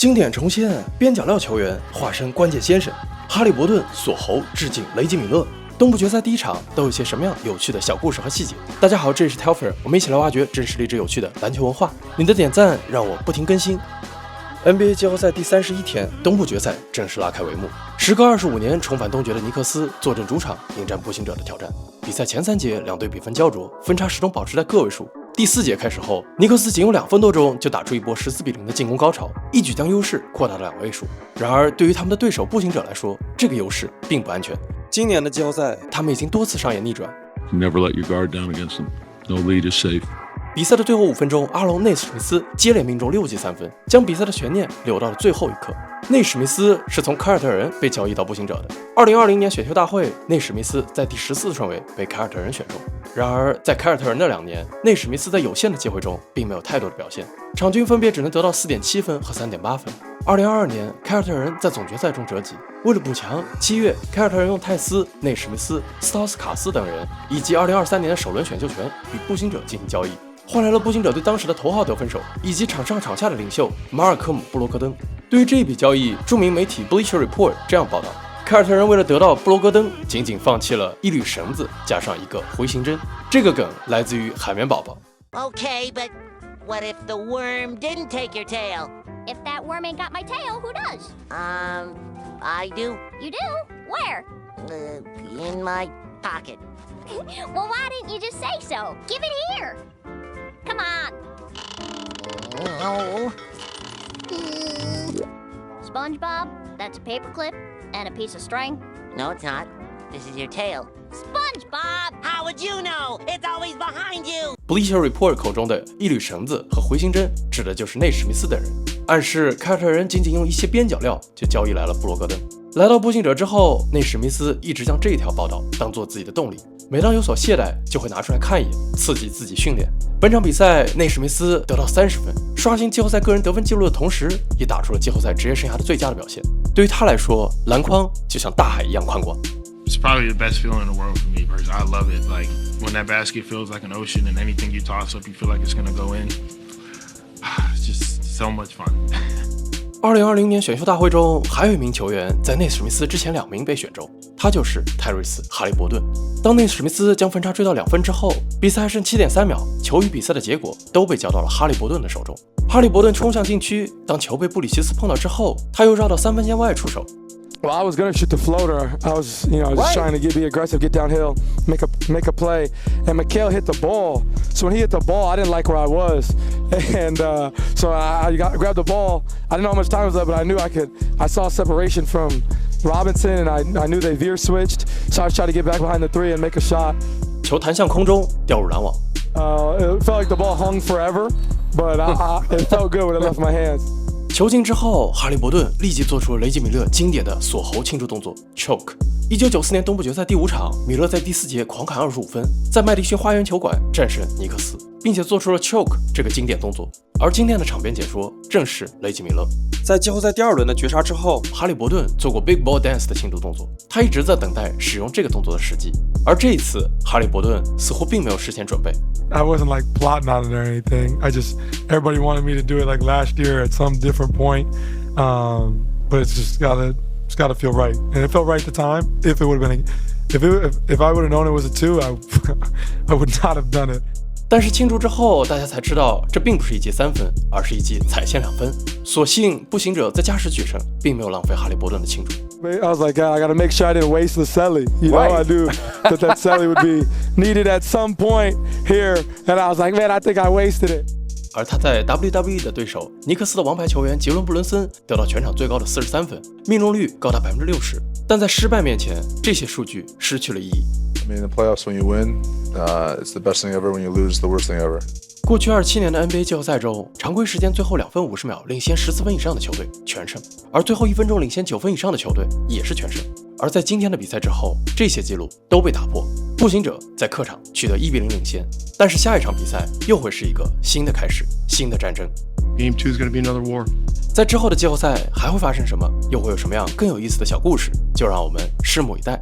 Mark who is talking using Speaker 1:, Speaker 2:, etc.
Speaker 1: 经典重现，边角料球员化身关键先生，哈利伯顿锁喉致敬雷吉米勒。东部决赛第一场都有些什么样有趣的小故事和细节？大家好，这里是 Telfair， 我们一起来挖掘真实励志有趣的篮球文化。你的点赞让我不停更新。NBA 季后赛第31天，东部决赛正式拉开帷幕。时隔25年重返东决的尼克斯坐镇主场迎战步行者的挑战。比赛前3节两队比分焦灼，分差始终保持在个位数。第4节开始后，尼克斯仅用2分多钟就打出一波14-0的进攻高潮，一举将优势扩大了2位数。然而，对于他们的对手步行者来说，这个优势并不安全。今年的季后赛，他们已经多次上演逆转。
Speaker 2: Never let your guard down against them. No lead is safe.
Speaker 1: 比赛的最后5分钟，阿隆内斯史密斯接连命中6记3分，将比赛的悬念留到了最后一刻。内史密斯是从凯尔特人被交易到步行者的。2020年选秀大会，内史密斯在第14顺位被凯尔特人选中。然而，在凯尔特人的2年，内史密斯在有限的机会中并没有太多的表现，场均分别只能得到 4.7 分和 3.8 分。2022年，凯尔特人在总决赛中折戟。为了补强，7月凯尔特人用泰斯、内史密斯、斯陶斯卡斯等人以及2023年的首轮选秀权与步行者进行交易，换来了步行者对当时的头号得分手以及场上场下的领袖马尔科姆·布罗格登。对于这一笔交易，著名媒体 Bleacher Report 这样报道：凯尔特人为了得到布罗格登，仅仅放弃了一缕绳子加上一个回形针。这个梗来自于海绵宝宝。
Speaker 3: Okay, but what if the worm didn't take your tail?
Speaker 4: If that worm ain't got my tail, who does?
Speaker 3: I do.
Speaker 4: You do? Where?
Speaker 3: In my pocket.
Speaker 4: Well, why didn't you just say so? Give it here. Come on.
Speaker 3: Oh.
Speaker 4: SpongeBob, that's a paperclip and a piece of string.
Speaker 3: No, it's not. This is your tail.
Speaker 4: SpongeBob!
Speaker 3: How would you know? It's always behind you.
Speaker 1: Bleacher Report 口中的一缕绳子和回形针，指的就是内史密斯等人，暗示凯尔特人仅仅用一些边角料就交易来了布罗格登。来到步行者之后，内史密斯一直将这一条报道当做自己的动力，每当有所懈怠，就会拿出来看一眼，刺激自己训练。本场比赛，内史密斯得到30分，刷新季后赛个人得分记录的同时，也打出了季后赛职业生涯的最佳的表现。对于他来说，篮筐就像大海一样宽广。
Speaker 5: It's probably the best feeling in the world for me, personally. I love it. Like when that basket feels like an ocean and anything you toss up, you feel like it's gonna go in. It's just so much fun.
Speaker 1: 2020年选秀大会中，还有一名球员在内史密斯之前2名被选中，他就是泰瑞斯·哈利伯顿。当内史密斯将分差追到2分之后，比赛还剩7.3秒，球与比赛的结果都被交到了哈利伯顿的手中。哈利伯顿冲向禁区，当球被布里奇斯碰到之后，他又绕到3分线外出手。
Speaker 6: Well, I was gonna shoot the floater. I was, just trying to be aggressive, get downhill, make a play. And Mikal hit the ball. So when he hit the ball, I didn't like where I was, and so I grabbed the ball. I didn't know how much time was left, but I knew I could. I saw separation from Robinson, and I knew they veer switched. So I was trying to get back behind the 3 and make a shot.
Speaker 1: 球弹向空中，掉入篮网。
Speaker 6: It felt like the ball hung forever, but it felt good when it left my hands.
Speaker 1: 球进之后，哈利伯顿立即做出了雷吉米勒经典的锁喉庆祝动作 choke。1994年东部决赛第5场，米勒在第4节狂砍25分，在麦迪逊花园球馆战胜尼克斯，并且做出了 choke 这个经典动作。而今天的场边解说正是雷吉米勒。在季后赛第2轮的绝杀之后，哈利伯顿做过 big ball dance 的庆祝动作，他一直在等待使用这个动作的时机。而这一次，哈利伯顿似乎并没有事先准备。
Speaker 6: I wasn't like plotting on it or anything. Everybody wanted me to do it like last year at some different point. But it's just gotta feel right. And it felt right at the time. If it would have been, if I would have known it was a 2, I would not have done it.
Speaker 1: 但是庆祝之后，大家才知道这并不是一记3分，而是一记踩线2分。所幸步行者在加时取胜，并没有浪费哈利伯顿的庆祝。
Speaker 6: I was like, God, I gotta make sure I didn't waste the celly. I knew that celly would be needed at some point here, and I was like, man, I think I wasted it.
Speaker 1: 而他在 WWE 的对手尼克斯的王牌球员杰伦布伦森得到全场最高的43分，命中率高达60%。但在失败面前，这些数据失去了意义。
Speaker 7: I mean, in the playoffs, when you win, it's the best thing ever. When you lose, the worst thing ever.
Speaker 1: 过去27年的 NBA 季后赛中，常规时间最后2分50秒领先14分以上的球队全胜，而最后1分钟领先9分以上的球队也是全胜。而在今天的比赛之后，这些记录都被打破。步行者在客场取得1-0领先，但是下一场比赛又会是一个新的开始，新的战争。
Speaker 5: Game 2 is going to be another war.
Speaker 1: 在之后的季后赛还会发生什么？又会有什么样更有意思的小故事？就让我们拭目以待。